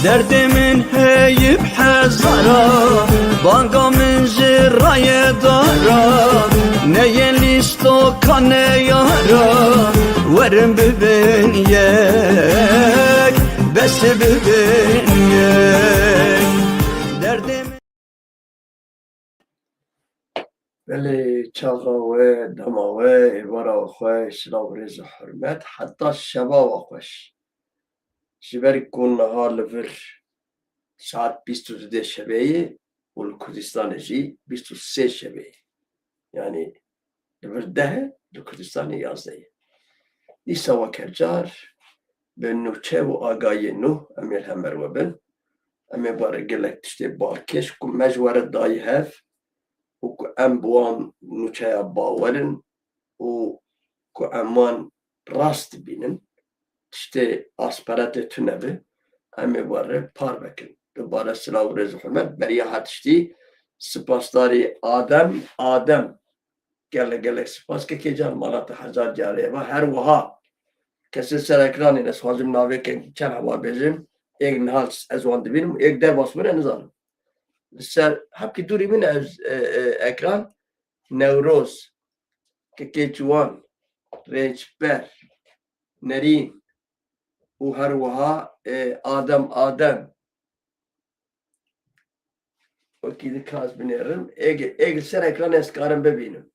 Derdimin heyip hezara, banga min jiraya dara. Neye listo kane yara, verin bibin yek, besi bibin yek. Derdimin ولی چاقاوه دماوه ایوارا خوش لورز حرمت حتی شبا خوش جبر کن نهار لفر ساعت 22 شبه و الکردستان جی 23 شبه yani لفر ده الکردستان 11 ایسا و کرجار به نوچه و آگای نو امیل همر و بن امیل باره گلک تشتی بارکش کن مجوار دای هف و که ام بوان نوچه باورن و که امان راست بینن تشتی آسپرات تنبه امی باره پار بکن دوباره سلاو رز حرمت بریا هاتشتی سپاسداری آدم گله سپاس که جان مالات هزار جاره و هر وها کسی سر اکرانی نسوازم ناوه که چند هوا بیزیم ایک نهال از وان دبینم ایک در باسمونه نزانم سر هبکی دوری من از اکران نوروز که جوان رنجبر نرین و هر وها آدم وکی دکاز بنیرم ایک سر اکران اسکارم ببینم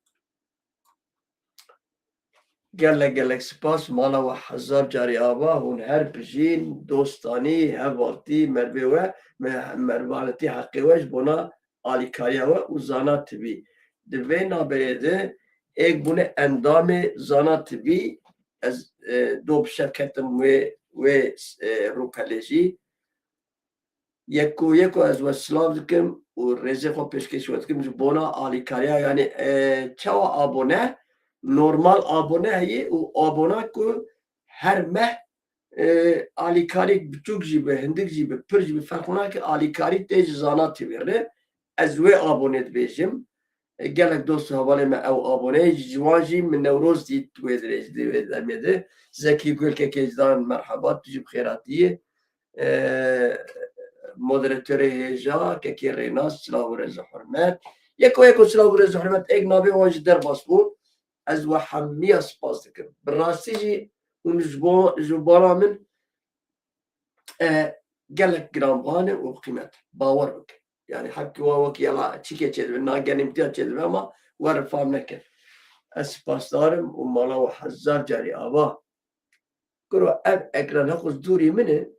گله سپاس مالا و هزار جاری آبا هون هر بجین دوستانی هوالتی مربوه مربالتی حقی وش بنا آلیکاریا و زانات بی دوی نابریده ایک بونه اندام زانات بی از دو بشرکتم و روپلجی یکو از وسلاف دکم و رزه خو پیشکش ودکم بنا آلیکاریا یعنی چوا آبونه normal abone هایی و abone که هر ماه آلیکاری بچوک جیبه هندک جیبه پر جیبه فرق کنه که آلیکاری تیج زاناتی بیره از وی abone بیشم گلک دوست حواله من او abone جوان جی من نوروز دید توی درمیده زکی گل که کجدان مرحبا تجیب خیراتیه مدرتور هجا که ریناس سلاو و رز حرمت یکو سلاو و رز حرمت ایک نابی وانج در باس بود از و همیه سپاس دکم براستی جی اون جبارا من گلک گرامبانه و قیمت باور بکن یعنی حقی وکی یلا چی که چیده ناگنیمتی چیده اما ورفام نکن از سپاس دارم و مالا و هزار جاری آبا کرو اکران حقوز دوری منه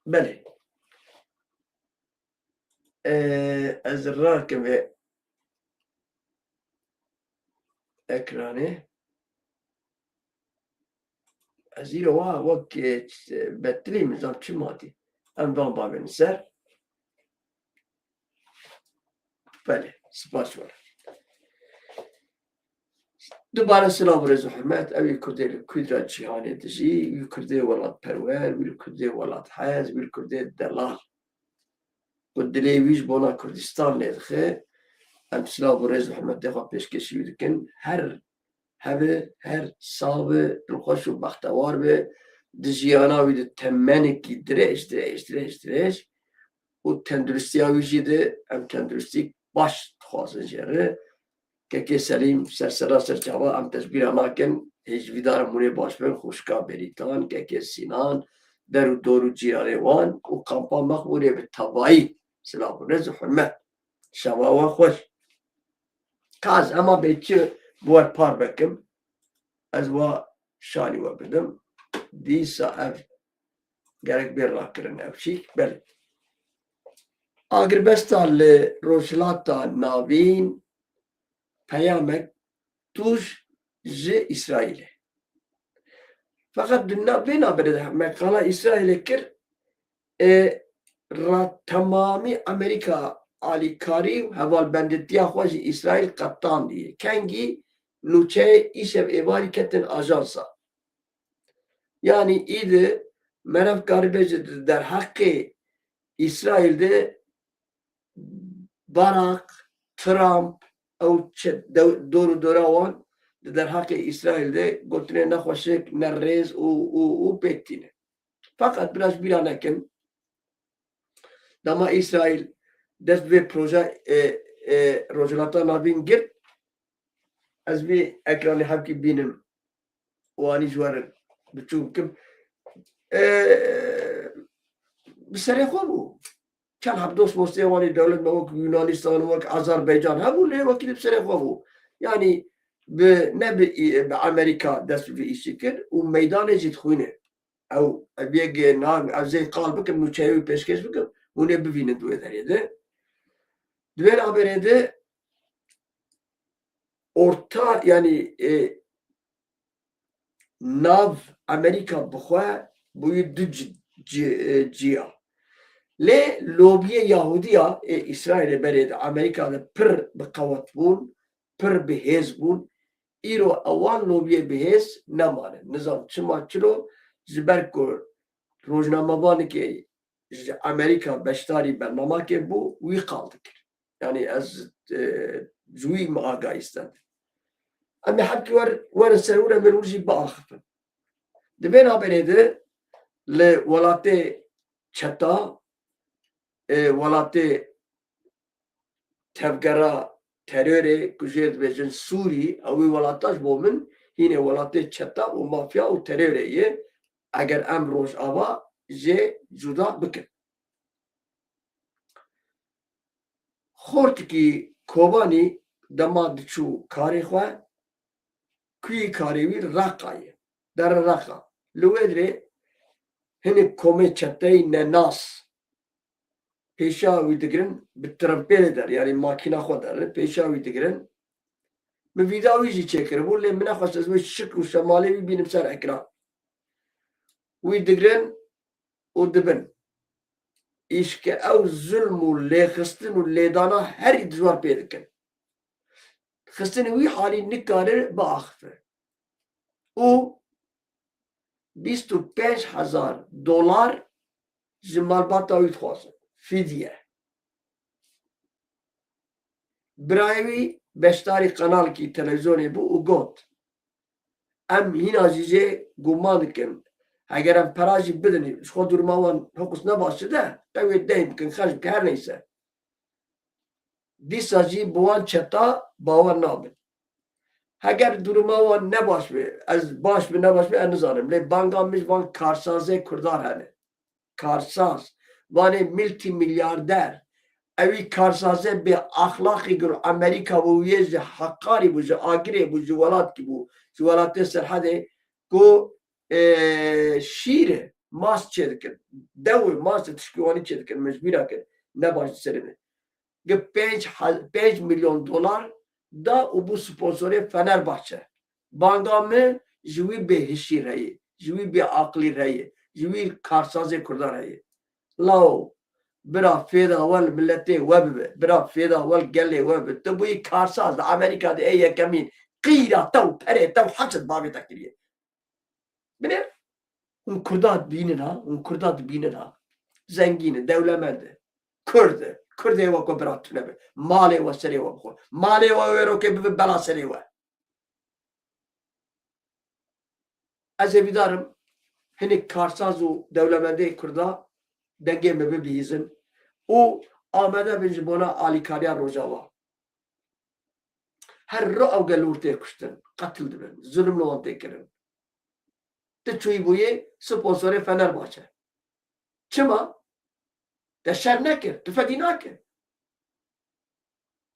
بله از راکم اکرانه از ایرو وقت بطلی مزام چی مادی ام وان بابن سر بله سپاس ورم دوباره سلام و رز و حرمت اوی کرده کدرات جهانی دجی وی کرده ولاد پرور وی کرده ولاد حیز وی کرده دلال و دلیویش بنا کردستان ندخه ام سلام و رز و حرمت دخوا پیشکشی بیدکن هر صاحب دلخوش و بختوار به دجیانا وی ده تمنکی درش و تندرستی آویجی ده ام تندرستی باش خوازن جره که سلیم سرسرا جوا ام تشبیه ناکن هیچ ویدار مونه باش بین خوشکا بریتان که سینان در و دور و جیرانه وان و کامپا مخبوره به تبایی سلام و رز و حرمت شوا و خوش کاز اما به چه بوار پار بکم از و شانی و بدم دیسا اف گرک بیر را کرن اف شیک بله اگر بستا لروشلاتا ناوین پیامک توش ج اسرائیل فقط بنا برده مقالا اسرائیل کر را تمامی امریکا آلیکاری و حوال بندتیا خوش اسرائیل قطان دیه کنگی نوچه ایشب ایواری کتن آجانسا یعنی ایده مرف کاری بجد در حق اسرائیل ده باراک ترامپ او دور وان در حق اسرائیل ده گوتنه نخوشک نرز و پیتینه فقط براش بیرا نکن دما اسرائیل دست به پروژه روجلاتا نابین گرد از بی اکرانی هم که بینم وانی جوار بچون کم بسری خواه بو چند هفدوس موسیقی وانی دولت موک یونانستان موک آذربایجان همون لی وکیل بسری خواه بو یعنی نه به امریکا دست به ایشی کرد و میدان جید خوینه او بیگ نام از زی قال بکم نوچهوی پیشکش بکم اونه ببینه دوی دریده دوی نابریده orta yani nav Amerika bixwe bûyî du ciya. Lê lobiye Yahudiya İsrailê berê de Amerika de pir biqewet bûn, pir bihêz bûn. Îro ewan lobiye bihêz nemane. Nizam çima çilo ji ber ku rojnamevanekê ji Amerika beşdarî bernamakê bû wî qal dikir. Yani ez ji wî me agahî istendim. اما حكي ور السرورة من ورجي بآخفة دبين عبريده لولاتي چتا ولاتي تفگرا تروري كجيد بجن سوري اوي ولاتاش بومن هنا ولاتي چتا و مافيا و تروري اگر ام روش آوا جي جدا بكن خورت كي كوباني دما دچو كاري خواه کوی کاریوی رقایه در رقا لودره هنی کومه چتای نناس پیشاوی دگرن به ترمپیل در یعنی ماکینا خود در پیشاوی دگرن مویداوی جی چکر بول لی منه خواست از وی شک و شمالی بی بینم سر اکران وی دگرن و دبن ایش که او ظلم و لیخستن و لیدانا هر ادوار پیدا کن خستن وی حالی نکاره با آخفه او 25,000 دلار زمالبات آوید خواسته فیدیه برایوی بشتاری قنال کی تلویزیونی بو او گوت ام هین عزیزه گمان کن اگر ام پراجی بدنی خود درماوان حقوق نباشه ده قوی دهیم کن خشم که هر نیسه دیساجی بوان چتا باور نابد اگر درما وان نباش به از باش به نباش به انزارم لی بانگا میش وان کارسازه کردار هنه کارساز وانه ملتی میلیاردر اوی کارسازه به اخلاقی گر امریکا و ویز حقاری بوجه آگره بوجه ولاد کی بو جوالات سرحده کو شیره ماست چه دکن دوی ماست تشکیوانی چه دکن مجبیره کن نباش سرنه 5 میلیون دلار دا او بو سپانسوری فنربahçe بانگامه جوی به هشی رهی جوی به عقلی رهی جوی کارسازی کردار رهی لاو برا فیدا ول ملتی وب برا فیدا ول گلی وب تو بوی کارساز امریکا ده ای کمین قیرا تو پره تو حسد بابی تکریه بنر اون کردات بینن ها اون کردات بینن ها زنگینه دولمنده کرده کرده و کو برات نبه مالی و سری و بخور مالی و ویرو که بلا سری و از ایدارم هنی کارساز و دولمنده کرده دنگه مبه بیزن او آمده بنجبونا آلیکاریا روژاوا هر رو او گلورته کشتن قتل دبن ظلم نوانته کرن تچوی بویه سپانسور فنربahçe چما ده شر نکر تفدی نکر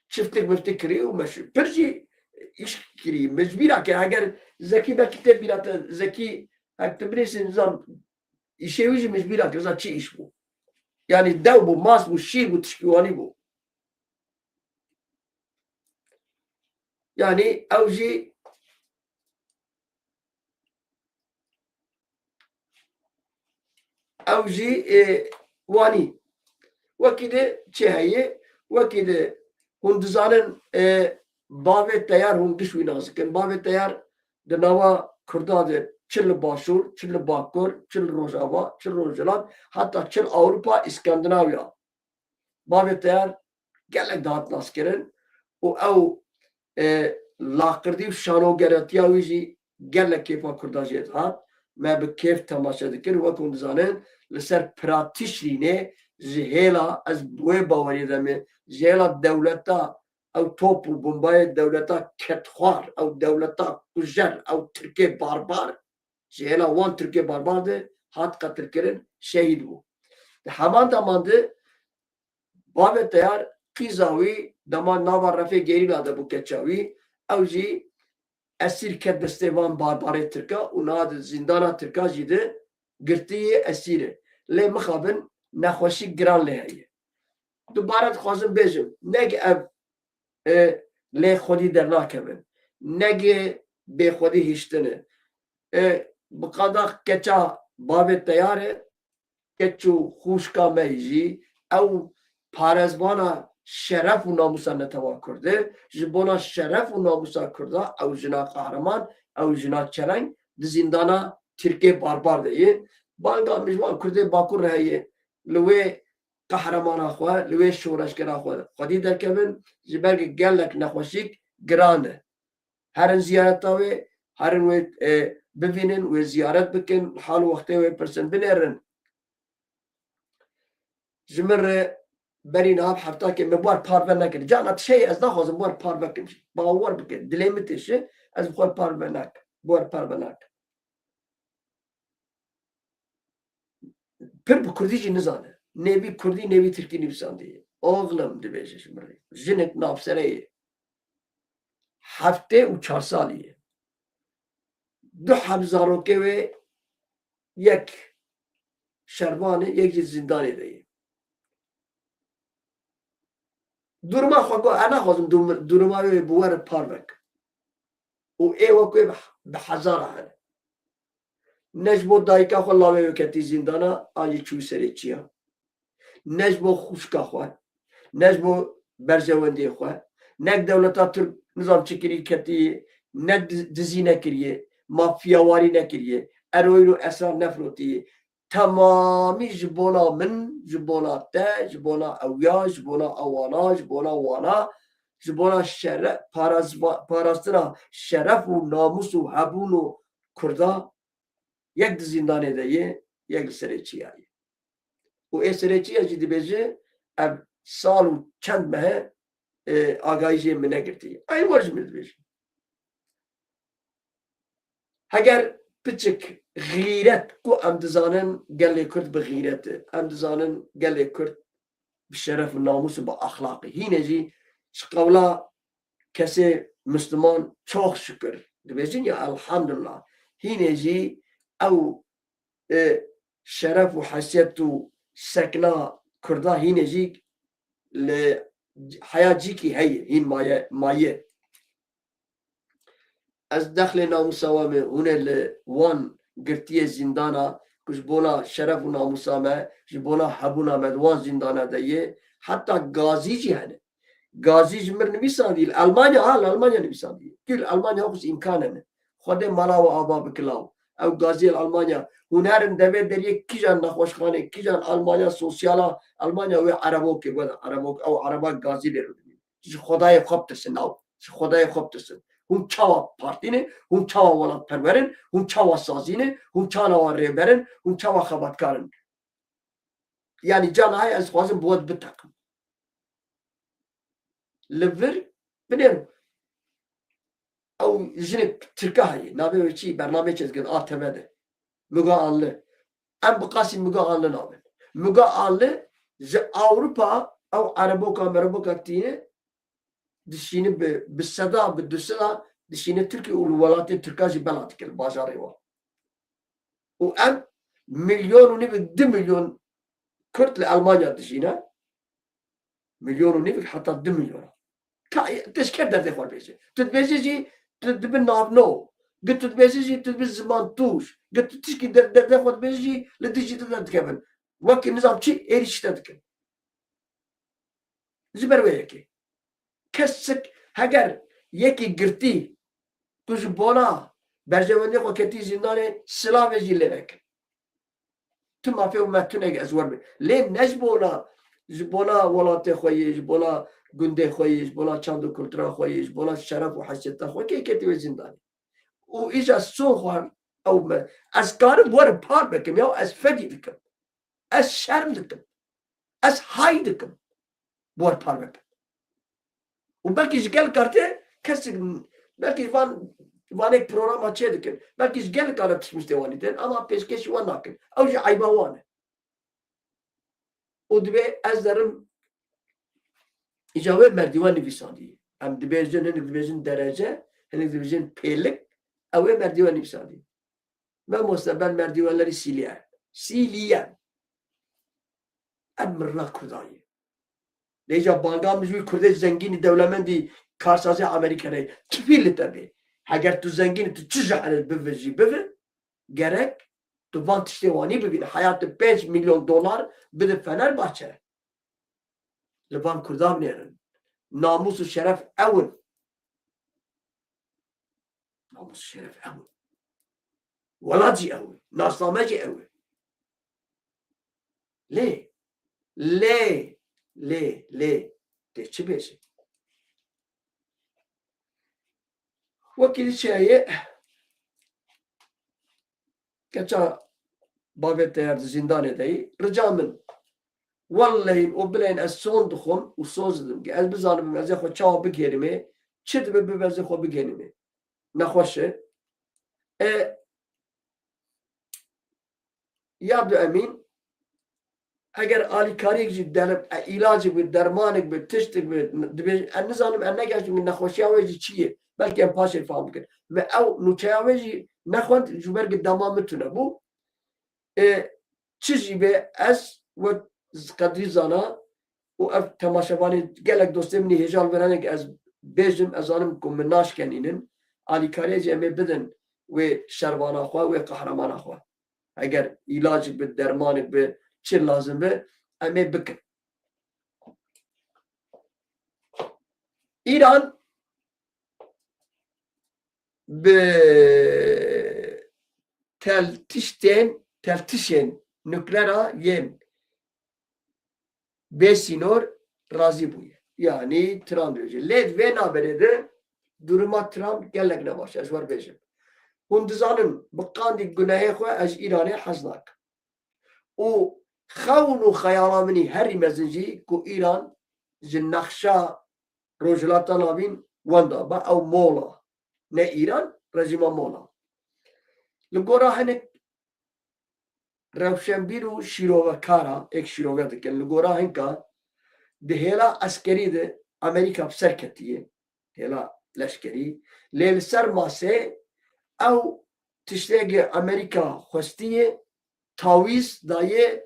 çiftlik müftük kiri و مش پرجی iş kiri mecbura ki eğer zeki belki de biraz zeki aktivitesi nizam işe uyucu mecbura ki zaten iş bu yani dev bu mas bu şiir bu tişkivani bu yani evci وانی وكده چهيه وكده هون دزانن باوه تیار هون دشوی نازکن باوه تیار دنوا کرداده چل باشور چل باکور چل روجاوا چل روجلات حتی چل اوروپا اسکندناویا باوه تیار گلک دهات ناز کرن و او لاقردی و شانۆگەرەتیا ویژی گەل لە کێفا کووردا ژێت هات me bi kêf temaşe dikir wekum dizanin li ser pratîşrînê ji hêla ez wê bawerî demê ji hêla dewleta ew top û bombayê dewleta ketxwar ew dewleta kujer ew Tirkê barbar ji hêla wan Tirkê barbar de hat qetilkirin şehîd bû. Di heman deman de bavê teyar qîza wî dema nava refê gerîla de bû keça wî ew jî esîr ket destê van barbarê Tirka û niha di zîndana Tirka jî de girtiyê esîrê lê mixabin nexweşî giran lê heye. Dubare dixwazim bêjim neg ev lê xwedî dernakevin negê bêxwedî hîştinê bi qada keça bavê teyarê keç û xûşka me jî ew parezbana şeref û namusa netewî Kurdê ji bona şeref û namusa Kurda ew jina qehreman ew jina çereng di zîndana Tirkê barbar de yê banga mijwan Kurdê bakur re heye li wê qehramana xwe li wê şoreşgera xwe xwedî derkevin ji ber gelek nexweşîk giran e. Herin ziyareta wê herin wê bivînin wê ziyaret bikin hal û wextê wê pirsin binêrin ji min re berî niha heftakê me bar parve nekirin cana tişeyê ez naxwazim bar parve bikim bawer bikin dilê min têşe ez bi xwe parve nakim bar parve nakim pir bi Kurdî jî nizane nêvî Kurdî nêvî Tirkî nivîsandiye oğlim dibêje ji min re jinek navsereyê heftê û çar salî ye du hemzarokê wê yek şervanê yek jî zindanê de ye duruma xwe got ez naxwazim duruma wê bi were parvek û êwek wê bi hezara hene ne ji bo dayika xwe lavê wê ketî zîndana an jî çû serê çiya ne ji bo xûşka xwe ne ji bo berjewendê xwe nek dewleta Tirk nizam çikirî ketî ne dizî nekiriye mafyawarî nekiriye eroîn û esrar nefrotiye temamî ji bona min ji bona te ji bona ewya ji bona ewana ji bona wana ji bona şeref parastina şeref û namus û hebûn û Kurda yek di zîndanê de ye yek li serê çiya ye û ê serê çiya jî dibêje ev sal û çend mehe agahîjiyê min negirtiye ay war ji min dibêje heger piçik غیرت کو ام دزانن گل کرد به غیرت ام دزانن گل کرد به شرف و ناموس و به اخلاقی هینه جی شقولا کسی مسلمان çok şükür dibêjin ya elhamdülillah hînê jî ew şeref û heysiyet û sekna Kurda hînê jî li heya cîkî heye hîn maye ez dexlê namusa we me hûne li wan girtiye zîndana ku ji bona şeref û namusa me ji bona hebûna me di wan zîndana de ye heta gazî jî hene gazî ji mir nivîsandî li Almanya li Almanya nivîsandî kir Almanya xwes îmkan hene xwedê mala we ava bikilaw ew gazî li Almanya hûn herin devê deriyê kîjan nexweşxanê kîjan Almanya sosyala Almanya wê erebokê wede erebok ew ereba gazî lê dibînin ji xwedayê xwe bitirsin ew ji xwedayê xwe bitirsin hûn çawa partîne hûn çawa welatperwerin hûn çawa sazîne hûn çawa rêberin hûn çawa xebatkarin yanî cana heye ez dixwazim bi we biteqim li vir binêrin ew jinek Tirka heye navê wê çi bernamê çêdikin ATV de Müge Anlı em bi qasî Müge Anlı nabin Müge Anlı ji Awropa ew ereboka mereboka tîne dişîne bi seda bi dusila dişîne Tirkiye û li welatê Tirka jî bela dikir bajarê wan û em milyon û nîvek 2 milyon Kurd li Almanya dijîne milyon û nîvek heta 2 milyon teşker derdê xwe bêje tu dibêje jî tu dibin navno gi tu dibêje jî tu dibî ziman tûş gi tu tişkî derdê xwe dibêje jî li dijî de dikevin wekî nizam çi êrî şîte dikin ji ber wê yekê kesik heger yekî girtî tu ji bona berjewendê xwe ketî zîndanê silavê jî lê vekir tu mafê û me tunek ez werbê lê ne ji bona جبونا ولات خوي جبونا گنده خوي جبونا چند کلترا خوي جبونا شرف و حیثیت خوي کی کتی و زندانی و ایجا سو خوان او ما از کارم بور پار بکم یا از فدی بکم از شرم دکم از های دکم بور پار بکم و بلکیش گل کرده کسی بلکیش وان ایک پروگرام چه دکن بلکیش گل کرده پشمشته وانی دن اما پیشکش وان نکن او جا عیبا وانه و دبی از درم اجابه مردوان نویسانی هم دبیجن هنگ دبیجن درجه هنگ دبیجن پیلک اوه مردوان نویسانی من مستقبل مردوانلری سیلیه امر را کردایی لیجا بانگام جوی کرده زنگینی دولمندی کارسازی امریکایی تفیل تبی اگر تو زنگینی تو چه جهرت بوجی بوه gerek تو وان تشتوانی ببینه حیات 5 میلیون دلار بده فنر باچه لبان کردام نیرن ناموس و شرف اول ناموس و شرف اول ولادی اول ناسنامه جی اول لی ده چه بیشه وکیلی چهیه کچا بابت در زندان دهی رجامن والله و بلین از سون دخم و سوزدم که از بزانم از خود چاو بگیرمه چه دبه به از خود بگیرمه نخوشه یابدو امین اگر آلیکاری که درم علاج بود درمانک بود تشتک بود دبی نزانم نگاشت من نخوشی آویزی چیه بلکه ام پاش فهم کرد و او نوچه آویزی نخوند جبرگ دمام میتونه بو چیزی به از و قدری زانا و اف تماشاوانی گلک دوسته منی هجال برانه که از بیجم از آنم کم من ناش کنینن آلیکاری جمعه بدن و شروانا خواه و قهرمانا خواه اگر علاج به درمانک به چه لازم به امی بکن ایران به تلتیشن nükleera yen besinor razı buye. Yani Trump diyor. Led ve naberede duruma Trump gelekne baş. Ez var bejim. Hunduzanın bıkkandi günahı koy ez İran'e haznak. O خون و خیالامنی هری مزنجی کو ایران جنخشا روجلاتا نابین وندا با او مولا نه ایران رژیم مولا لگورا هنک روشنبیر و شیروه کارا ایک شیروه دکن لگورا هنکا ده هلا عسکری ده امریکا بسرکتیه هلا لشکری لیل سر ماسه او تشتیگ امریکا خوستیه تاویز دایه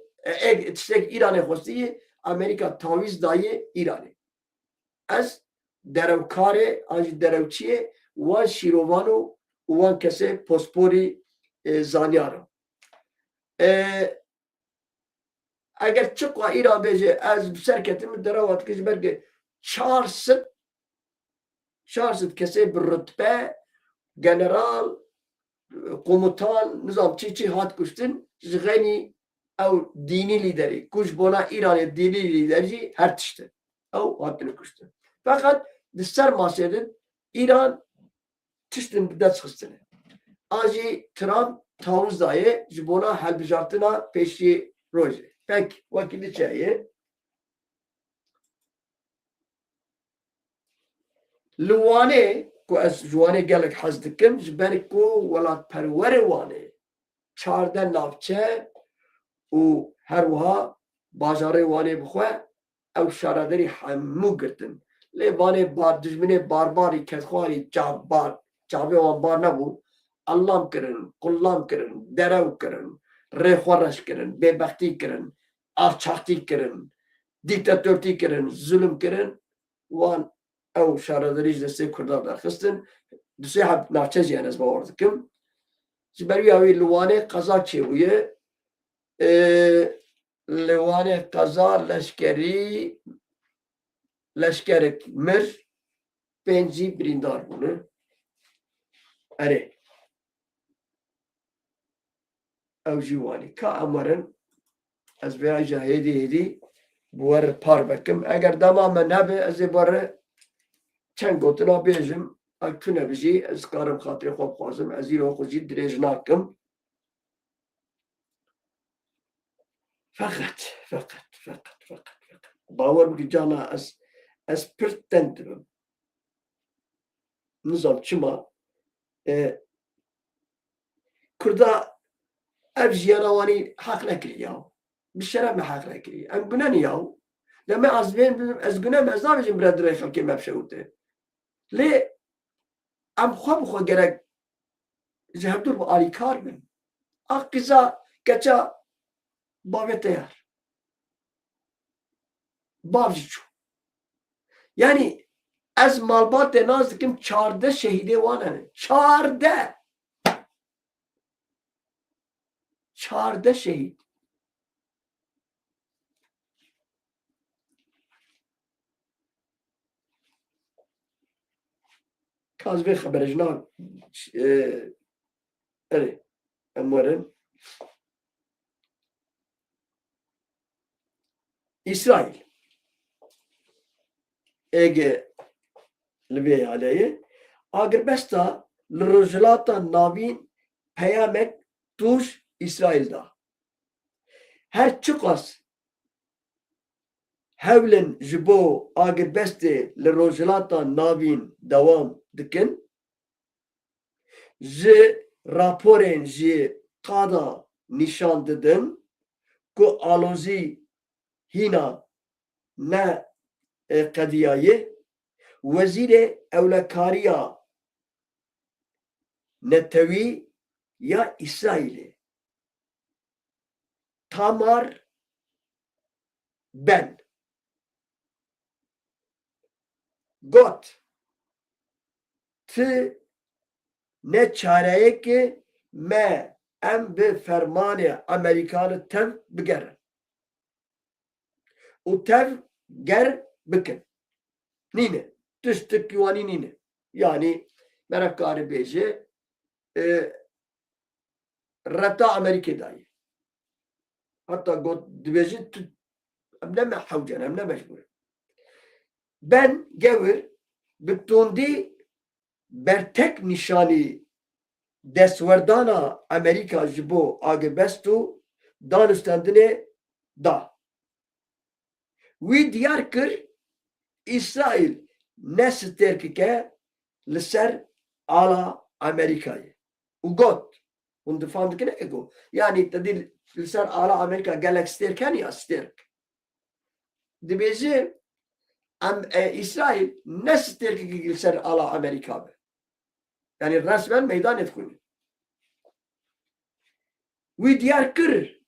تشتیگ ایران خوستیه امریکا تاویز دایه ایرانه از دروکاره از دروچیه وان شیروانو وان کسی پاسپوری زانیارا اگر چقا ایران بیجه از سرکتیم دراوات کش برگه 400 کسی برتبه جنرال قومتان نظام چی هات کشتن غنی او دینی لیدری کش بنا ایران دینی لیدری هر تشته او هاتن کشتن fakat dışarı masada İran tiştin ders kıstını. Aji Trump tavuz dahi jibona halbijartına peşi roje. Peki vakili çayı. Luane ku az juane gelek hazdikim jberik ku velat pervere wane. Çarda navçe u her vaha bajare wane bixwe ev şaraderi hemû girtin. لیوانه بار دشمنه بارباری کسخواری چاوه وان بار نبود اللام کرن قلام کرن درو کرن ریخورش کرن ببختی کرن alçakتی کرن دیکتاتورتی کرن zulüm کرن وان او شاردریج دسته کردار درخستن دوسته حب نافچه جیانز باوردکم جبروی اوی لوانه قضا چیویه لوانه قضا لشکری لشکرک مر پنجی بریندار بونه اره او جوانی که امرن از بیای جا هیدی بوار پار بکم اگر دما من هبه از باره چند گوتنا بیجم اکتونه بجی از کارم خاطر خوب خوازم از این رو خوزی دریج ناکم فقط باور بکی جانا از پرتند بم نظام چما کردا اف جیانوانی حق نکری یاو بشرم ما حق نکری ام گناه نیاو لما از بین بیم از گناه مزنا بجیم برد رای خلکی مبشوته لی ام خواه گرک جهب دور با آلی کار من قضا کچا باوی تیار باوی چو یعنی از مالبات ناز دکم 14 شهیده وانه 14 شهید کاز به خبرجنا اره امورن İsrail Ege Libya aleyhi Agrbesta Lrojlata Navin Peyamek Tuş İsrail'da her çıkas hevlen jibo Agrbeste Lrojlata Navin devam dikin ji raporen ji kada nişan dedin ku alozi hina ne قضیه وزیر اولکاریا نتوی یا اسرائیل تامار ben گوت تی ne çareye ki me em bi fermanı Amerikanı tev bigerin u tev ger bikin. Nine. Tüştük yuvanı nine. Yani merakkarı beji reta Amerika'dayı. Hatta god beji ne mehhavcan hem ne mecbur. Ben gevir bitundi bertek nişani desverdana Amerika jibo agebestu danustandine da. Wî diyar kir İsrail ne sterkike li ser ala Amerikayê û got hûn difam dikine ego yani tedî li ser ala Amerika gelek sterken ya sterk dibêje em İsrail ne sterkike li ser ala Amerika be yani resmen meydan etxûne wî diyar kir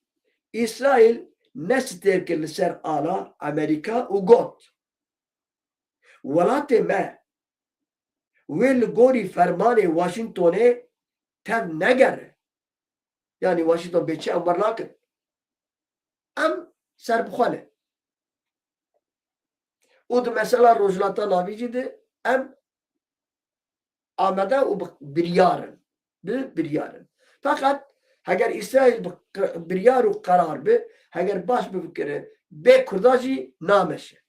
İsrail ne sterkike li ser ala Amerika û got Welatê me wê li gorî fermanê Washingtonê tev negere. Yani Washington bêçe em wernakin. Em serbixwe û di mesela Rojhilata Navî jî de em amede û biryarin. Bi biryarin. Fakat heger İsrail biryar û qerar bi heger baş bifikire bê Kurda jî nameşe.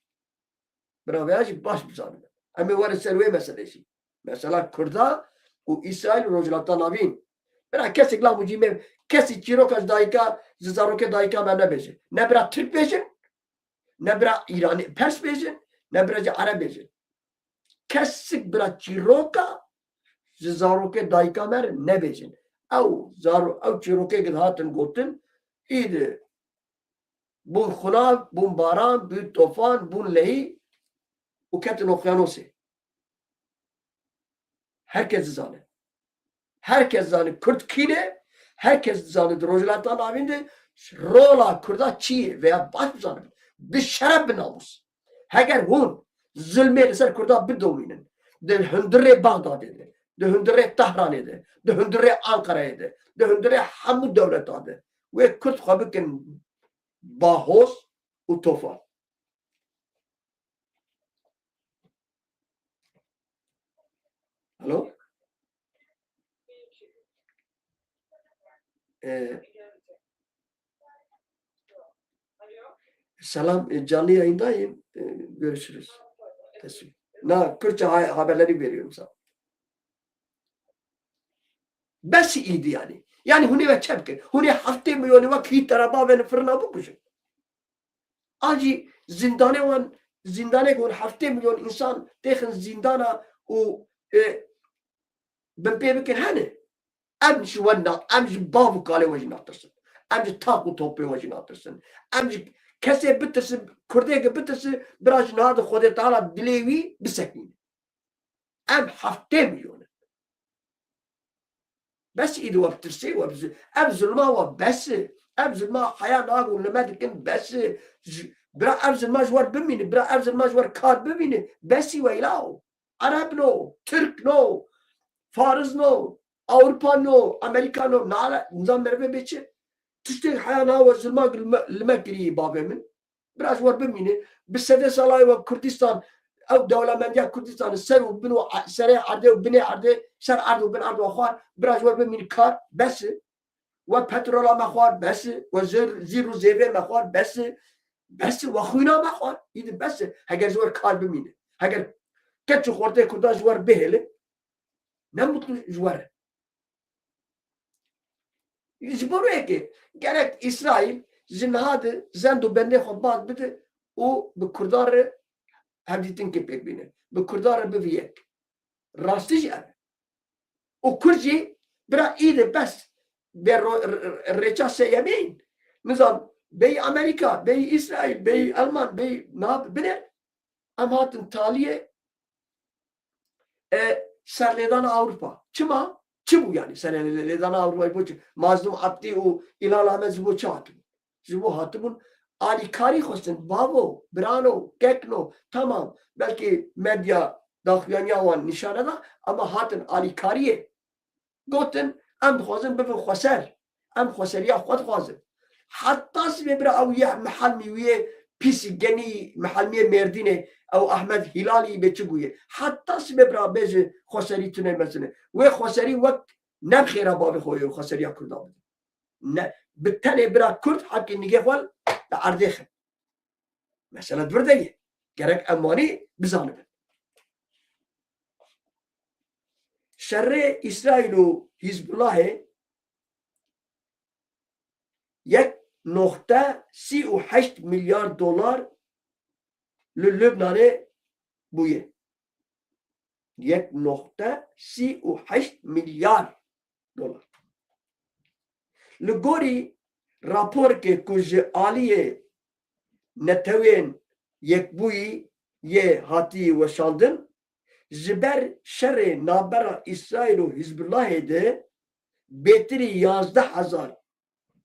Biraveya jî baş bizanin. Em ê werin ser wê meselê jî. Mesela Kurda û İsrail û Rojhilata Navîn. Bira kesek la mucî me kesî çîroka ji dayîka ji zarokê dayîka me nebêje. Ne bira Türk bêjin, ne bira İranî Pers bêjin, ne bira jî Arab bêjin. Kesik bira çîroka ji zarokê dayîka me re nebêjin. Ew çîrokê gid hatin gotin îdi bûn xunav, bûn baran, bûn tofan, bûn lehî û ketin okyanusê. Herkes zane. Herkes zane Kürt kîne, herkes zane Rojhilata Navîn de rola Kurda çi veya baş zane. Bi şeref bi namus. Heger hûn zulmê li ser Kurda bidomînin. Di hundirê Bagdadê de, di hundirê Tehranê de, di hundirê Ankara'yê de, di hundirê hemû dewleta de. Wê Kürt xwe bikin bahoz û tofan. Alo? Selam, canlı yayındayım. Görüşürüz. Teşekkür. Kürtçe haberleri veriyorum sana. Bes iyiydi yani. Yani huni ve çepke. Huni hafte milyonu ve kıyı taraba ve fırına bukmuşum. Acı zindane kon hafte milyon insan tekın zindana o ben pebekin hani. Amci vanna, amci bavu kale vajin atırsın. Amci taku topu vajin atırsın. Amci kese bitirsin, kurdege bitirsin, biraz nadı Khoda Teala dilevi bisekin. Am hafte milyon. بس إذا وبترسي أبذل ما هو بس أبذل ما حياة ناقو لما تكن بس برا أبذل ما جوار بميني برا أبذل ما جوار كار بميني بسي ويلاو عرب نو ترك نو فارس نو أوروبا نو أمريكا نو نالا نظام مرفي بيتش تشتغل حياة ناقو زلما لما كري بابي من برا جوار بميني بالسادة سالاي وكردستان او دولة مندية كردستان السر وبنو سري عرضه وبني عرضه سر عرضه وبن عرضه اخوار براج ور بمين كار بس وبترولا مخوار بس وزيرو زيفير مخوار بس وخوينا مخوار يد بس هاجر زور كار بمين هاجر كتشو خورته كردا جوار بهله نمطلو جوار يجبروا هيك قالك اسرائيل زين هذا زندو بني خباط بده وبكردار هديتين كيبك بينه بكردار بفيك راستيج أنا وكرجي برا إيده بس بالرجال يمين نظام بي أمريكا بي إسرائيل بي ألمان بي ناب بنر أم هاتن تالية سرليدان أوروبا كما كمو يعني سرليدان أوروبا يبوش مازلوم عبدي و إلال أحمد زبو چاتم زبو هاتمون آلی کاری خوستن بابو برانو ککنو تمام بلکه مدیا داخویانی وان نشانه دا اما هاتن آلی کاریه گوتن ام خوازن بفن خسر ام خسریا خود خوازن حتی سبه برا او یه محل میویه پیسی گنی محل میه مردینه او احمد هلالی بچه بویه حتی سبه برا بیجه خسری تونه مثلا و خسری وقت نبخیره باب خویه و خسریا کرده بده نه بالتالي برا كرد حق نيجي خوال عرضيخ مثلا بردية جرك أماني بزانب شر إسرائيل و حزب الله یک نقطه 38 مليار دولار للبنان بويه یک نقطه 38 مليار دولار لگوری راپور که کج آلیه نتوین یک بوی یه هاتی و شاندن جبر شر نابرا اسرائیل و حزب الله ده بهتری 11,000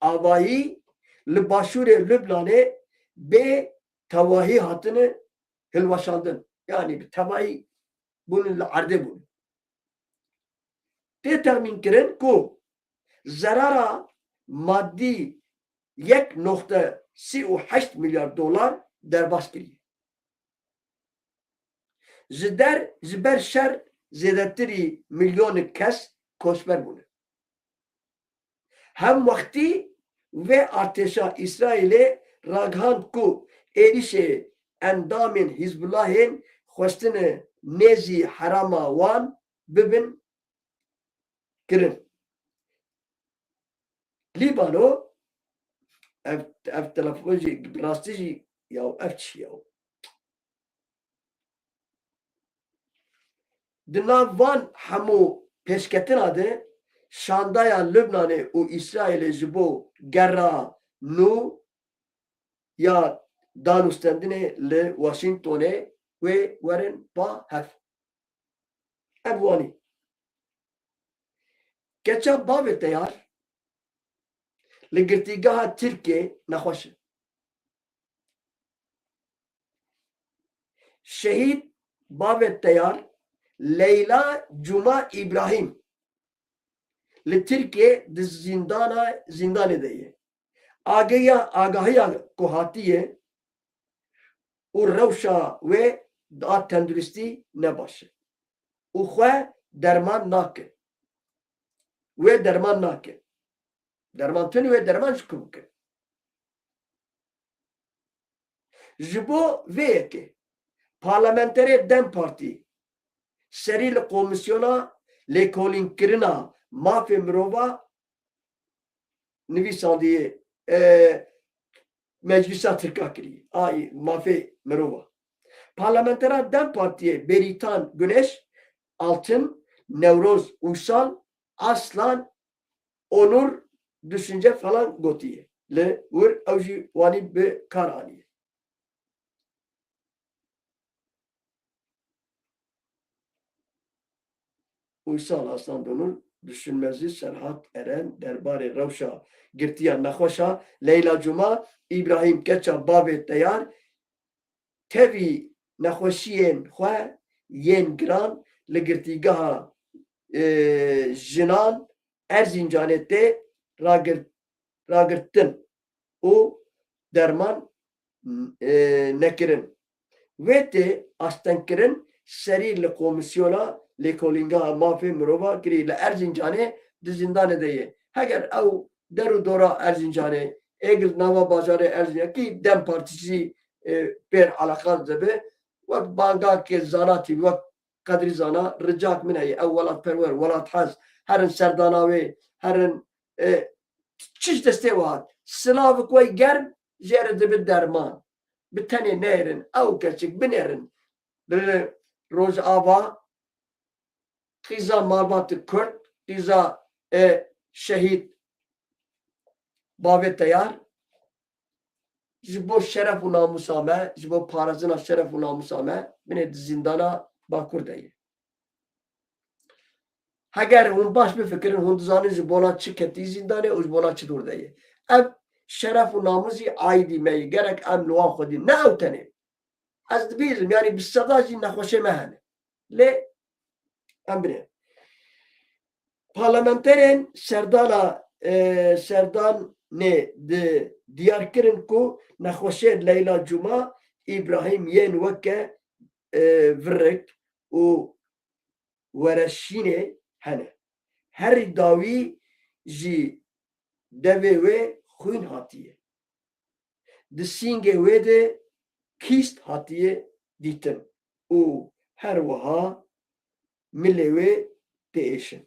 آواهی لباشور لبنانه به تواهی هاتنه هلوشاندن yani bir tavahi bunun arde bunu determin kiren ko zarara maddi 1.38 milyar dolar derbas kiriye. Ziber şer zedetiri milyonu kes kosmer bunu. Hem vakti ve arteşa İsrail'e raghan ku erişe endamin Hizbullah'ın khostine nezi harama wan bibin kirin. Libano ev telefonci rastici ya evçi ya. Dinavan hamu peşketin adı Şandaya Lübnan'ı o İsrail'e jibo gerra nu ya danustendine le Washington'e ve waren pa hef. Evvani. Geçen bavet yar لگرتیگاه ترکیه نخوشه شهید باوت تیار لیلا جمعه ابراهیم لترکیه زندان دیه آگاهی کوهاتیه و روشا و دا تندرستی نباشه و خواه درمان ناکه و درمان ناکه درمان تونی و درمان شکو بکن Jibo ve ki parlamentere Dem Parti seri li komisyona lêkolînkirina mafê mirova nivîsandiye meclisa Tirka kiriye. Ay mafê mirova. Parlamentera Dem Partiye Beritan Güneş, Altın, Nevroz Uysal, Aslan, Onur, Düşünce falan gotiye. Le vur evji vani be karaniye. Uysal Aslan Onur, Düşünmezi Serhat Eren, Derbarê Rewşa Girtiya Nexweşa, Leyla Cuma, İbrahim Keça Bavê Teyar, tevî nexweşiyên xwe yên giran li girtîgeha jinan Erzincanê tê ragirtin û derman nekirin. Wê tê astenkirin serî li komisyona lêkolîngeha mafê mirova kirî li Erzincanê di zindanê de ye. Heger ew der û dora Erzincanê êgil nava bajarê Erzincanê kî Dem Partîsî pêr alaqat dibe wek bangakê zanatî wek Qedrî Zana ricak min heye ew welatperwer welat hez herin serdana wê herin çiş destê wat silavek we germ jê re dibe derman bi tenê nêrin ew keçik binêrin li Rojava qîza malbatê Kurd qîza şehîd Bavê Teyar ji bo şeref û namusa me ji bo parezina şeref û namusa me binê di zindana Bakur de ye. Heger hûn baş bifikirin hûn dizanin ji bona çi ketî zindanê û ji bona çi dûr de ye. Ev şeref û namusî aîdî me ye gerek em li wan xwedî ne ew tenê. Ez dibîzim yanî bi seda jî nexweşê me hene. Lê em binê. Parlamenterên serdanê di diyarkirin ku nexweşiyên Leyla Cuma, İbrahim yên weke virik û wereşînê hene. Herî dawî jî devê wê xwîn hatiye. Di sîngê wê de kîst hatiye dîtin û her wiha milê wê diêşin.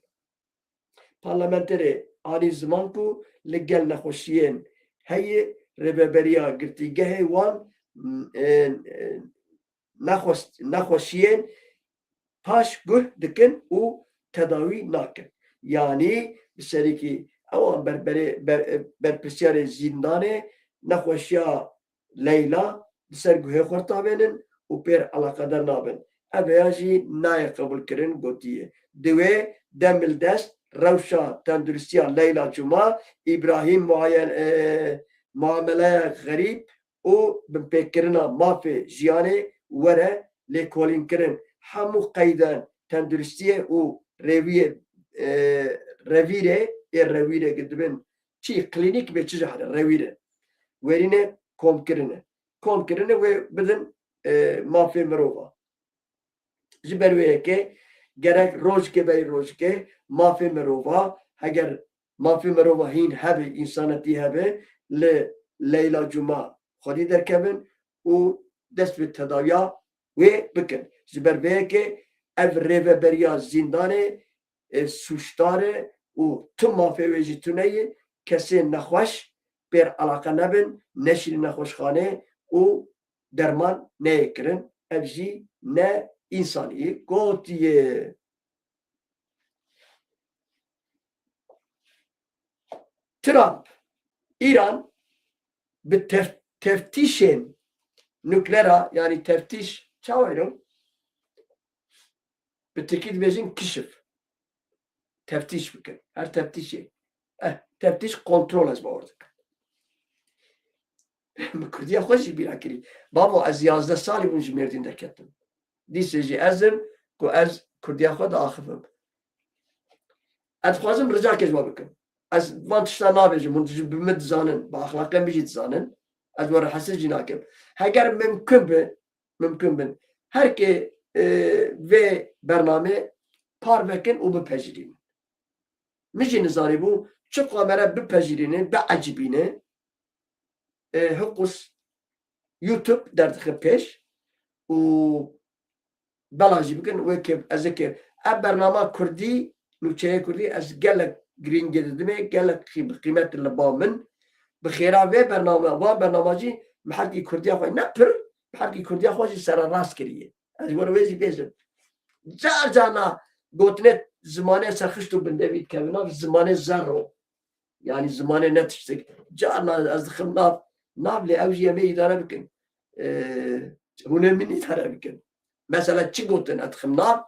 Parlamenterê anî ziman ku li gel nexweşiyên heye rêveberiya girtîgehê wan nexweşiyên paş guh dikin û tedawî nakin. Yani bi serîkî ewan berpirsiyarê zindanê nexweşiya Leyla di ser guhê xwe tavênin û pêr alaqedar nabin. Ev ya jî nayê qebûlkirin gotiye. Divê demil dest rewşa tenduristiya Leyla Cuma, İbrahim muameleya xerîb û binpêkkirina mafê jiyanê were lêkolînkirin hemû qeyden tenduristiyê û revîrê dibin çi klînîk bê çi jî hene rewîrê werîne komkirine. Komkirine wê bidin mafê mirova. Ji ber wê yekê gerek rojkê berî rojkê mafê mirova heger mafê mirova hîn hebe însanetî hebe li Leyla Cuma xwedî derkevin û dest bi tedaviya wê bikin. Ji ber vê yekê ev rêveberiya zindanê suçdarê û tim mafê wê jî tune ye kesên nexweş pêr alaqe nebin neşînin nexweşxanê û derman neyê kirin. Ev jî ne însaniyê gotiye. Trump, İran bi teftişên nüklera yani teftiş çaweyrû bi Tirkî dibêjin kişif. Teftiş bikin. Her teftişê. Teftiş kontrol ez bawer dikim. Bi Kurdiya xwe jî bîra kirî. Babo ez 11 salî bûm ji Mêrdîn derketim. Dîsê jî ezim ku ez Kurdiya xwe diaxivim. Ez dixwazim ricakê ji we bikim. Ez van tişta nabêjim hûn ji bi min dizanin, bi axlaqê min jî dizanin. Ez were hesir jî nakim. Heger mümkün bin herkê vê bername par vekin û bipejirînin. Min jî nizanî bû çi kamera bipejirînin, biecibînin hiqûs يوتيوب دردخ بيش و بلاجي بكن وكيف أذكر برنامج كردي نوتشي كردي أز قالك جرين جددمي قالك قيمة اللي بامن بخيرا في برنامجي محلكي كردي أخوي نبر محلكي كردي أخوي سر راس كريه از ورويزي بيزن جانا قوتنت زمانه سرخشتو بندويد كابنا زمانه زرو يعني زمانه نتشتك جانا از دخل ناب لي اوجي يمي دارا بكن هنا مني دارا بكن مثلا تشي قوتن ادخل ناب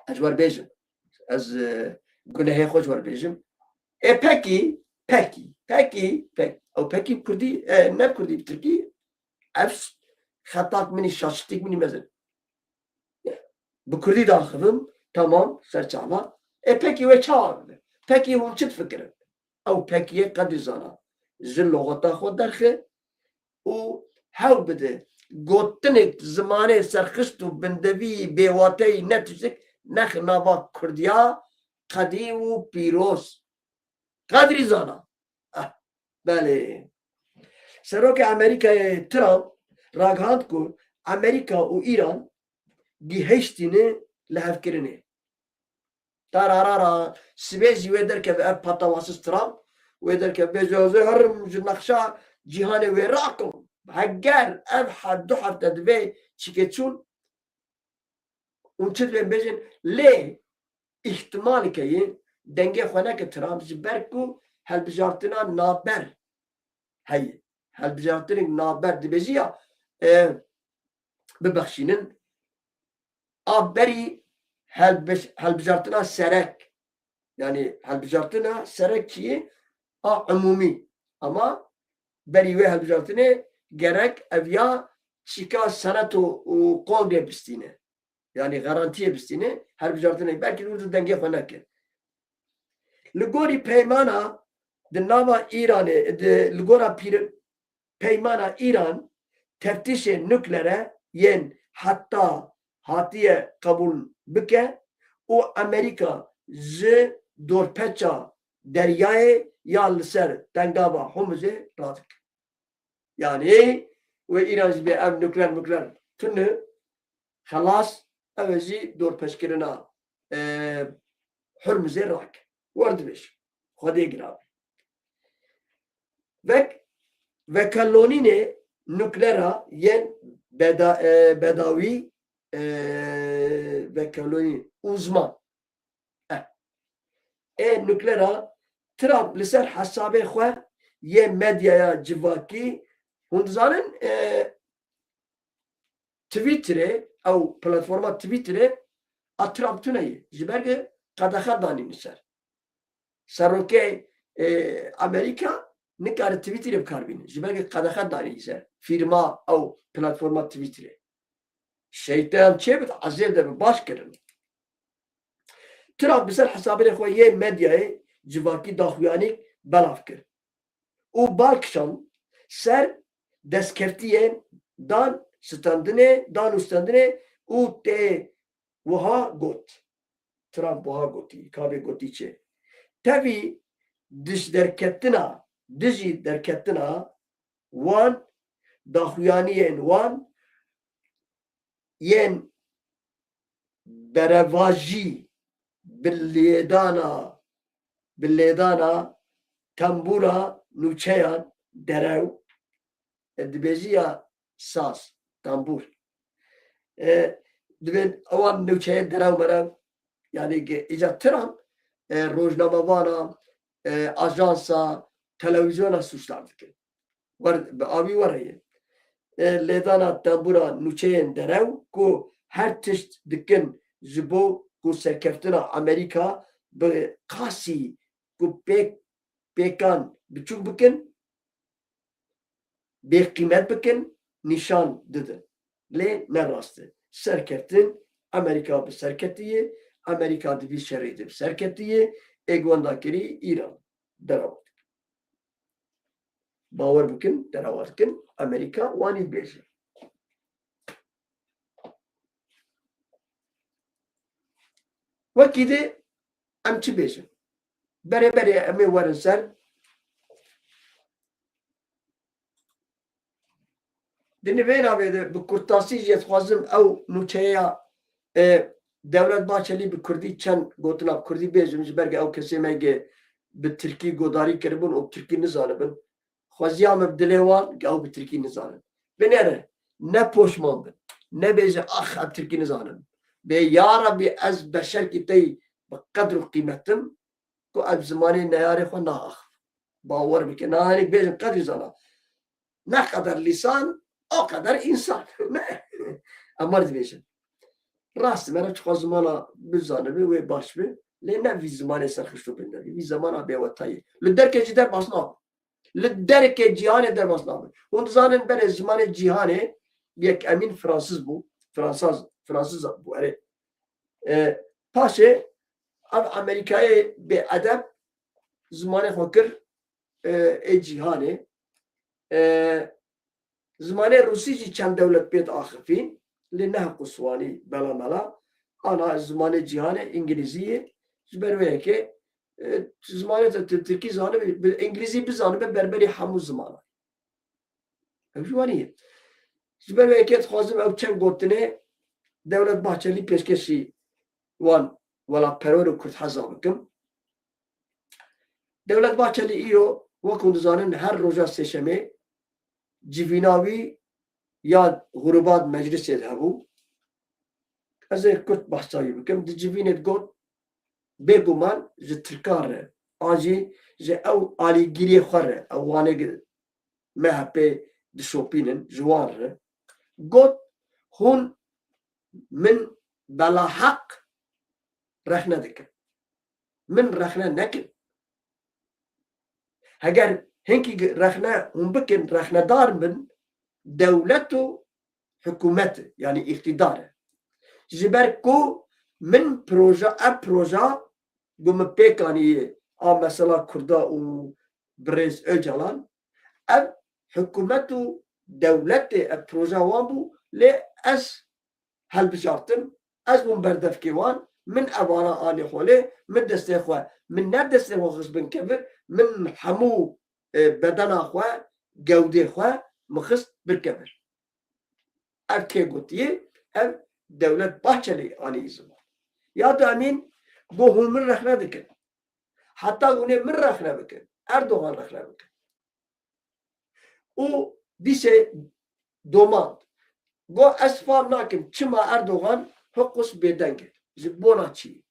اجوار بيجن از قلنا هي خوش ور بيجن باكي او باكي كردي ناب كردي بتركي افس خطات مني شاشتك مني مثلا بكردي داخلهم tamam serçala. Peki ve çağırdı. Peki bu çıt fikri. Ew pekiye qedî zana. Ji logata xwe derxe û hewl bide. Gotinek zimanê serxist û bindevî bêwateyî netişik nexe nava Kurdiya qedî û pîroz. Qedrî zana. Belê. Serokê Amerîkayê Trump ragihand ku Amerîka û İran gihêştîne li hevkirinê. Tararara sibêjî wê derkeve ev patawasız Trump wê derkeve bêje herim ji nexşa cîhanê wê rakim. Heger ev du hefte divê çîkêçûn û çi divê bêjin lê îhtimalîkeyê dengê xwe neke Trump ji ber ku helbijartina naber heye. Helbijartinê naber dibêjî ya bibexşînin a berî helbijartina serek yani helbijartina serek çiye a umumi ama berî wê helbijartinê gerek ev ya çîka senet û kongre bistîne yani garantiye bistîne helbijartinê belkî wî dengê xwe neke. Li gorî peymana di nava Îranê li gora peymana İran teftişê nukleere yên heta hatiye kabul bike û Amerîka ji dorpeça deryayê ya li ser dengava Hormuzê radik. Yani ve İran ji bê ev nukleer tune xelas ev jî dorpeçkirina Hormuzê rak. Werdibêj. Xwedê girav. Vekalonînê nukleera yên bedawî vekalonî uzman. Nukleera Trump li ser hesabê xwe yê medyaya civakî hûn dizanin Twitterê ew platforma Twitterê a Trump tuneyê ji ber qedexe danî li ser. Serokê Amerîka nikare Twitterê bikarbîne ji ber qedexe danî ser firma ew platforma Twitterê. Şeytan çê ezêr de baş kirin. Trump bi ser hesabê xwe yê medyayê civakî daxuyanî belav kir û balkişan ser destkeftiyên dan û standinê û tê wiha got. Trump wiha gotî kabê gotî çê. Tevî dijî derketina wan daxuyaniyên wan yên berevajî bi lêdana tembûra nûçeyan derew dibêjî ya saz tembûr divên ewan nûçeyê derew merew yani îca Trump rojnamevana ajansa televizyona suçlar dikin. Bi avî wereye lêdana tembûra nûçeyên derew ku her tişt dikin ji bo ku serkeftina Amerîka bi qasî ku pêkan biçûk bikin bêqîmet bikin nîşan didin. Lê ne rast e. Serkeftin Amerîka bi serketiye Amerîka divî şerê de bi serketiye êgwendakirî İran derawat. Bawer bikin derawat dikin Amerîka wanî bêje. Wekî de em çi bêjin? Berê em ê werin ser دنبین آبیده بکرتاسی جیت خوازم او نوچهیا دولت باچلی به کردی چند گوتنا کردی بیجم جبرگ او کسی میگه به ترکی گوداری کربون او ترکی نزانبن خوازیام بدلیوان که او به ترکی نزانن بنره نه پوشمان بن نه بیجه آخ اب ترکی نزانن به یا ربی از بشر کی تی بقدر و قیمتم کو اب زمانی نیاری خو نه آخ باور بکن نه هنگ بیجم قدر زانا نه قدر لسان او قدر انسان نه امرد بیجم راست من چه زمانا بزانه به و باش به لنه وی زمانه سرخشتو بنداری وی زمانا به وطایی لدر که جدر باسنا لدر که جهان در باسنا اون زانن بر زمان جهانه یک امین فرانسیز بو اره پاشه اب امریکای به ادب زمان خوکر جهانه زمان روسی جی چند دولت بیت آخفین لنه قصوانی بلا ملا انا زمان جهان انگلیزیه جبرویه که زمان ترکی زانه انگلیزی بزانه به بربری همو زمانه جوانیه جبرویه که خوازم او چند گوتنه دولت باچلی پیشکشی وان ولا پرور کرد حضا بکم دولت باچلی ایو وکن زانن هر روزا سشمه جویناوی یا غروبات مجلس هبو از کت بحثایی بکم دی جوینت گوت بگومان ج ترکاره آجی ج او آلیگیری خوره او وانگ مهپه دشوپینن جواره گوت هون من بلا حق رخنه دکن من رخنه نکن اگر هنکی رخنه هم بکن رخنه دار من دولت و حکومت یعنی اقتدار جبر کو من پروژه گم پیکانی مثلا کردا و برز اجلان اب حکومت و دولت پروژه وان بو لی از هل بجارتم از من بردف کیوان من اوانا آنی خوله من دسته خواه من نه دسته خواه خصبن کبر من همو بدن خواه گوده خواه مخست برکبر اب که گوتیه اب دولت باچلی آنی زمان یا دا امین بو هم من رخنه دکن حتی اونه من رخنه بکن اردوغان رخنه بکن او دیسه دوماند گو اسفام ناکن چما اردوغان حقوس بیدنگه زبونا چی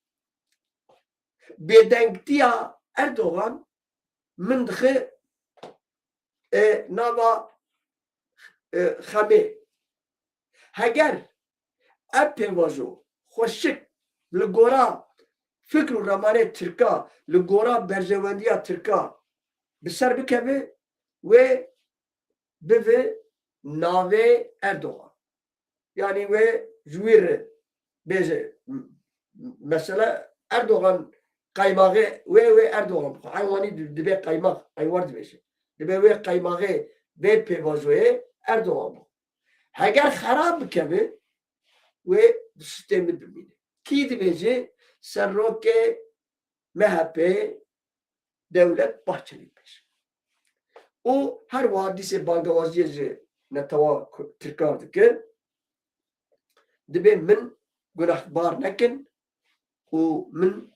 بیدنگتیا اردوغان من دخه ناوا خمه هگر اپی واجو خوشک لگورا فکر و رمانه ترکا لگورا برزواندیا ترکا بسر بکبه و بوه ناوه اردوغان یعنی و جویر بیزه مثلا اردوغان قایماغه و اردوغان حیوانی دبه قایماغ ایوارد بشه دبه و قایماغه به پیوازوه اردوغان اگر خراب بکبه و سیستم ببینه کی دیجه سرروک مهپه دولت باچلی بشه او هر وادی سے بانگوازی نتوا ترکار دکه دبه من گناه بار نکن و من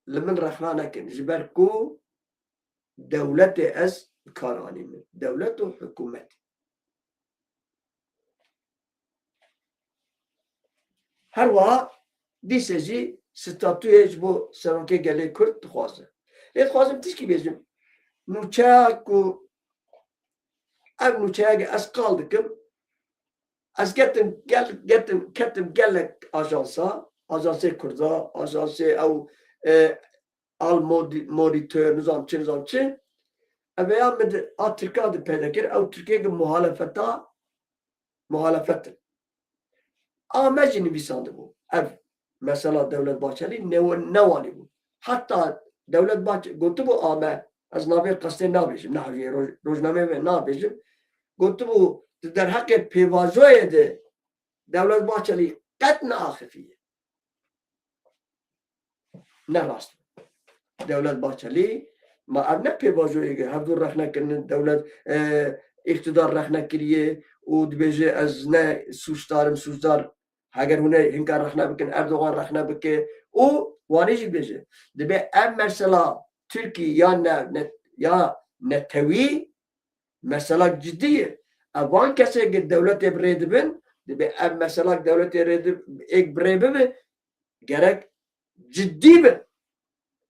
لمن رخنا نکن جبر کو دولت از کارانی من دولت و حکومت هر وا دیسه جی ستاتوی جبو سرونکه گله کرد خوازه لیت خوازم تیش کی بیجم نوچه کو اب نوچه اگه از قال دکم از کتم گلک آژانسه کردا آژانسه او آل مودیتور نظام چه اویا مد ترکا ده پیدا کر او ترکیه که محالفت آمجی نویسانده بود اف مثلا دولت باچلی نوانی بود حتی دولت باچلی گفته بود آمه از نابه قصده نابیشم نحوی روزنامه نابیشم گفته بود در حق پیوازوی ده دولت باچلی قد ناخفیه نه راست دولت باچلی ما اب نه پیوازوی که هفدور رخنه کنن دولت اقتدار رخنه کریه و دبیجه از نه سوشدار اگر هونه هنگار رخنه بکن اردوغان رخنه بکه او وانیجی بیجه دبی ام مثلا ترکی یا نتوی مثلا جدیه اوان کسی که دولت برید بین دبی ام مثلا دولت ایک برید بین gerek ciddi bir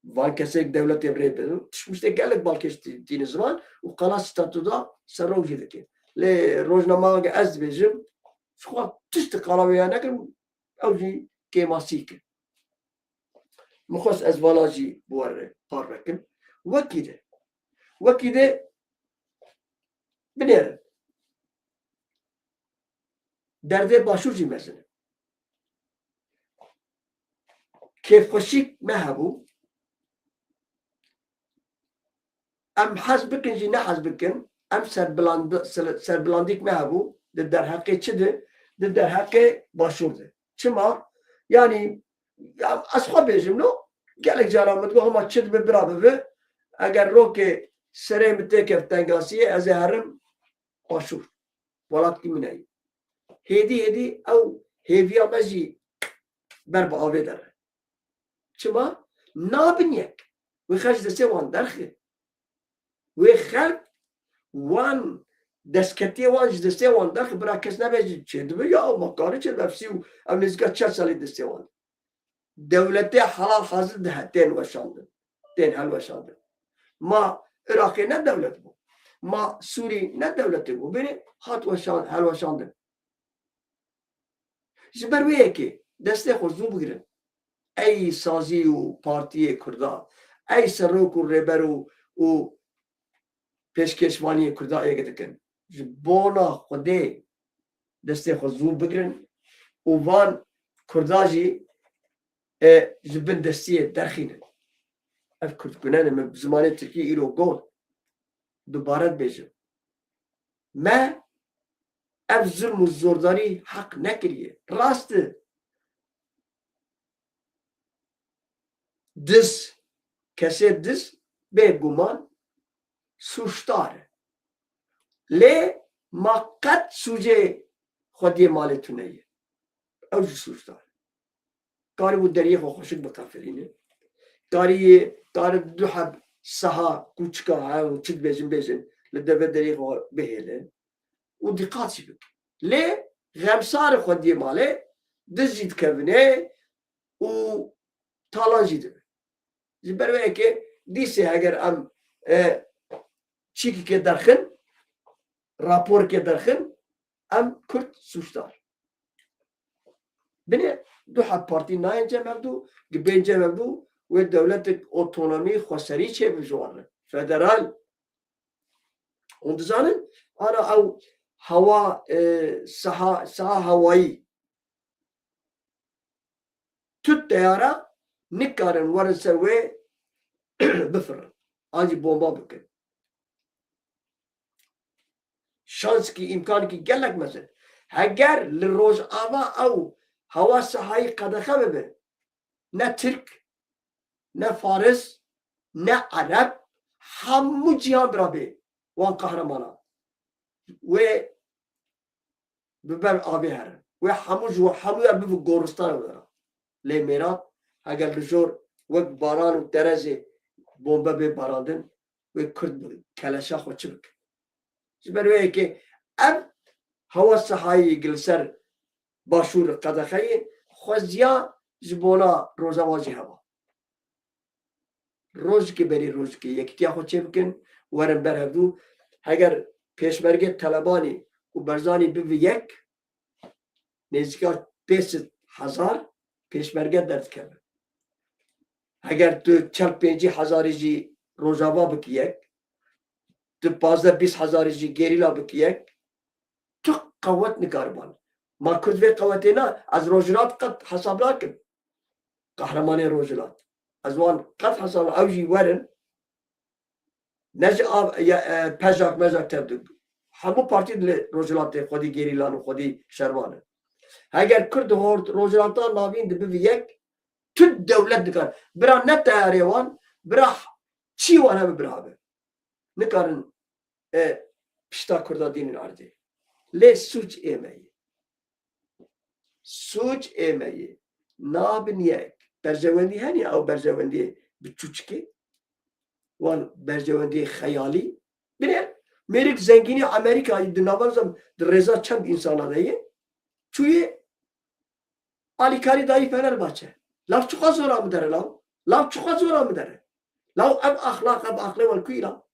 van kesek devleti bireyleri işte gelek balkeş dini zaman o kala statüda sarojideki le rojnama ge ez bejim şu tüstü kala nekin evci kemasik mukhas ez valaji bu arre parvekin vakide biner derde başucu mesela كيف خشيك مهبو ام حزبكن جينا حزبكن ام سربلانديك مهبو در حقي چده در حقي باشورده چما يعني اصحاب بيجم نو قالك جرامت و هما چد برابه اگر رو که سره متکف تنگاسیه از هرم باشور ولات کی منای هدی او هیویا مجی بربا آوه داره چما نابنیک و خرج دسته وان درخه و خلق وان دستکتی وان دسته وان درخه برا کس نبیجی چه دو یا مکاری چه بفسی و امنزگاه 4 سالی دسته وان دولتی حلال حاضر ده تین وشانده تین حل وشانده ما عراقی نه دولت بو ما سوری نه دولتی بو بینی هات حل وشانده جبرویه که دسته خود زو بگیرن ای سازی و پارتی کردا ای سروک و ریبر و پیشکشوانی کردا ایگه دکن جبونا خوده دسته خود زور بگرن و وان کردا جی جبن دستیه درخینه اف کرد کننه من زمانه ترکی ایرو گول دوباره بیجم ما اف ظلم و زورداری حق نکریه راسته دز کسی دز به گمان سوشتاره لی ما قد سوجه خودی مالتونه ایه او جو سوشتاره کاری بود دریه خو خوشک بکافرینه کاری دو حب سها کوچکا و چک بیجن لدوه دریه خو بهیله و دقاتی بک لی غمسار خودی ماله دز جید کبنه و تالان جیده برای که دیسه اگر ام چیکی که درخن راپور که درخن ام کرد سوشتار بینه دو حب پارتی ناینجا مبدو گبینجا مبدو و دولت اوتونومی خسری چه بجواره فدرال اون دزانن آنا او هوا سها هوایی تut دیاره نکارن ورسه و بفرن آنجی بومبا بکن شانس کی امکان کی گلک مثل اگر لروز آوا او هوا سحایی قدخه ببه نه ترک نه فارس نه عرب همو جهان برابه وان قهرمانا و ببر آبی هرن و همو یا ببه گورستان برا لی میرات اگر لجور وقت باران و درزه بومبه به باراندن و کرد کلشا خود چه بکن برای که اب هوا صحایی گلسر باشور قدخه خوزیا جبونا روزواجی هوا روز که بری روز که یکتیا خود چه بکن ورن برهدو اگر پیشمرگه طلبانی و برزانی بو یک نزدیکا 5,000 پیشمرگه درد کرد اگر تو 45,000 جی روزاوا بکی یک تو 15-20,000 جی گریلا بکی یک تو قوت نکاربان ما کرد و قوتینا از روجلات قد حساب نکن قهرمان روجلات از وان قد حساب اوجی ورن نجی پجاک مجاک تبدو همو پارتی دل روجلات خودی گریلان و خودی شروانه اگر کرد روجلاتا ناوین دبی یک تو دولت نکار برا نتیاری وان برا چی وان هم برابه نکارن pişta Kurda dinin ardı. Le suç emeyi. Suç emeyi. Nabin yek. Bercevendi hani ya bercevendi biçuçki. Wan bercevendi hayali. Bine merik zengini Amerika'yı dinavazam reza çand insana değil. Çünkü alikari dahi Fenerbahçe. Lav çok az ora mı dere lav? Lav çok az ora mı dere? Lav ev ahlak vel kuyla.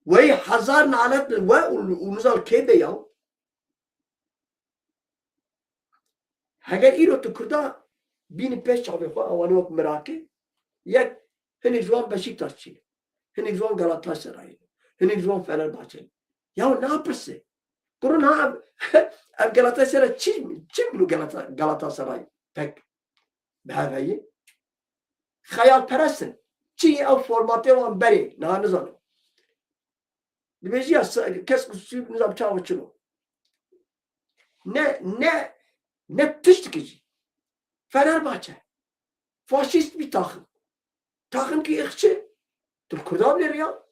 Ve hazar nalet ve unuzal kebe ya. Heger iro tu kurda bini peş çabe xo avani ok meraki. Yek hinik jwan Beşiktaşçı. Hinik jwan Galatasaray. Hinik jwan Fenerbahçe. Ya ne yapırsı? Kurun ha ev Galatasaray çim bunu Galatasaray pek behaveyi. Hayal perestsin. Çi ev formatı olan beri. Ne zanım. Dibeci ya kes kusuyu nizam çavuşçulu. Ne tüştükici. Fenerbahçe. Faşist bir takım. Takım ki ırkçı. Dur Kurda bilir ya.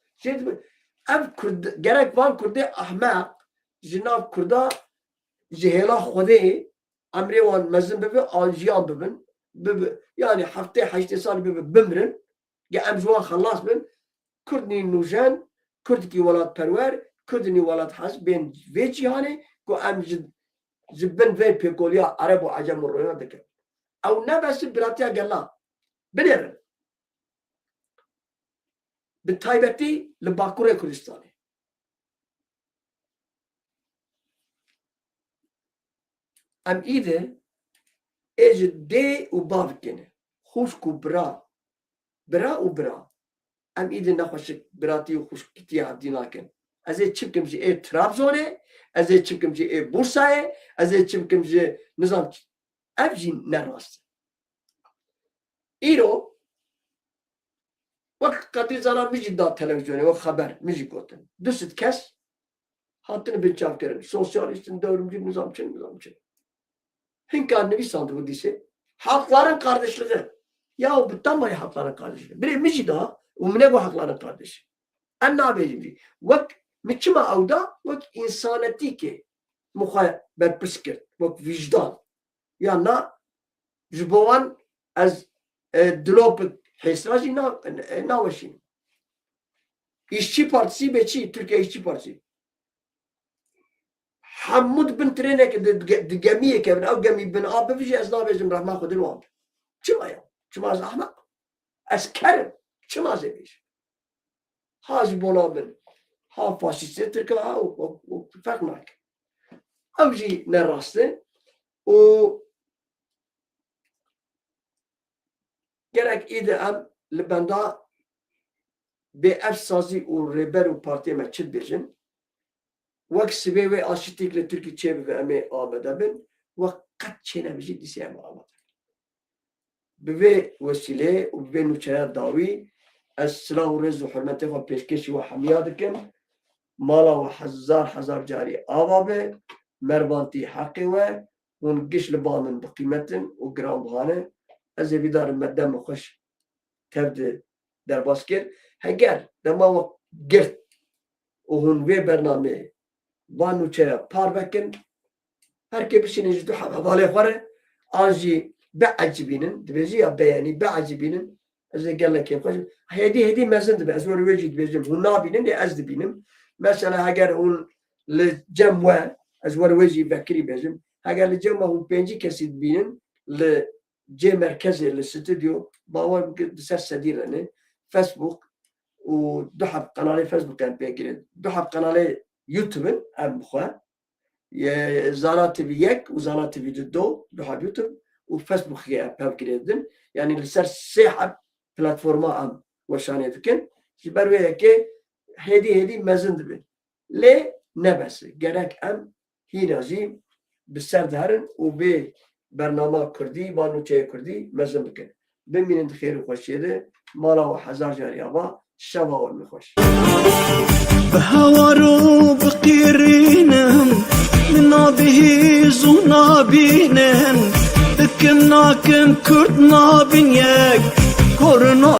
Ev Kurda, gerek van Kurda ahmak. Jinav Kurda cihela Khude emri van mezin bebe aljiyan bebin. Yani haftaya haşte sal bebe bimrin. Ya emjwan khalas bin. Kurdni nujan. Kurd ki velat perver. Kurdni velat has. Ben ve cihane. Ko emjid zibben ve pekolya Arab ve Acem oraya dike. Ev ne besi biratiya gella. Bilirim. Bitaybeti li Bakure Kurdistan'ı. Em ide eci de u bavkene. Huşku bra. Bra u bra. Em ide nexweşik birati u huşkitiye abdinaken. Ez ê çimkim ji Trabzonê, ez ê çimkim ji Bursayê, ez ê çimkim ji nizam ev jî ne rast. Îro wek Kadir Zanan min jî da televizyonê wek xeber min jî gotin. Du sit kes hatine binçav kirin. Sosyalistin, devrimci, nizamçı. Hinkan nivîsand bu dîşe. Halkların kardeşliği. Ya bu tam halkların kardeşliği. Biri min jî da u mine bu halkların kardeşi. Em nabêjim jî. Wek miçima evda wek insanetî ki muxwe berpirs kir. Wek vicdan. Ya na ji bo wan ez dilopik hêsra jî naweşînim. İşçi Partisi beçî, Türkiye İşçi Partisi. Hemû bin trêneke di gemiyeke bin ev gemî bin a bivîjî ez nabêjim rehma xwe dil wan. Çima ya? Çima ez ahmak? Ez kerim. Çima ez ê bêjim? Ha ji bona bin. Ha faşistê Türkiye ha o fark nake. Ev jî ne rast e. û gerek îde em li benda bê evsazî û rêber û partiyê me çi dibêjin. Wek sibê wê aşîtîk li Tirkî çêbibe em ê amade bin. Wek qet çê nebijî dîsê em amade. Bi vê wesilê û bi vê nûçeya dawî ez silah û rêz û hurmetê xwe pêşkêşî we hemiya dikim. Mala we hezar carî ava be. Mervantî heqê we. Hûn giş li ba min biqîmetin û giranbihane. Ez ê bîdarim me demê xweş tev di derbas kir. Heger dema we girt û hûn vê bernameyê van nûçeya par vekin. Herkê bişînin ji du hevalê xwe re an jî beecibînin. Dibêjî ya beyanî beecibînin. Ez ê gelekê xweş hêdî mezin dibe. Ez were wê jî dibêjim hûn nabînin ê ez dibînim. Mesela heger hûn li cem we ez were wê jî vekirî bêjim. Heger li cem we hûn pêncî kesî dibînin li cê merkezê li stüdyo bawer di ser sedî rene Facebook û du heb kanalê Facebookan pêkirin. Du heb kanalê YouTube'in em xwe. Zana TV 1 û Zana TV 2 du heb YouTube û Facebookê pevkirê didin. Yani li ser sê heb platforma em weşanê dikin. Ji ber wê yekê hêdî mezin dibin. Lê nebesi. Gerek em hîna jî bi ser diherin û bê bernama Kurdî van nûçeyê Kurdî mezin bikin. Bimînin di xêr û xweşiyê de mala we hezar carî ava şeva we min xweş. Bi hewar û bi qîrînim min nabihîz û nabînin. Dikim nakin Kurd nabin yek. Korona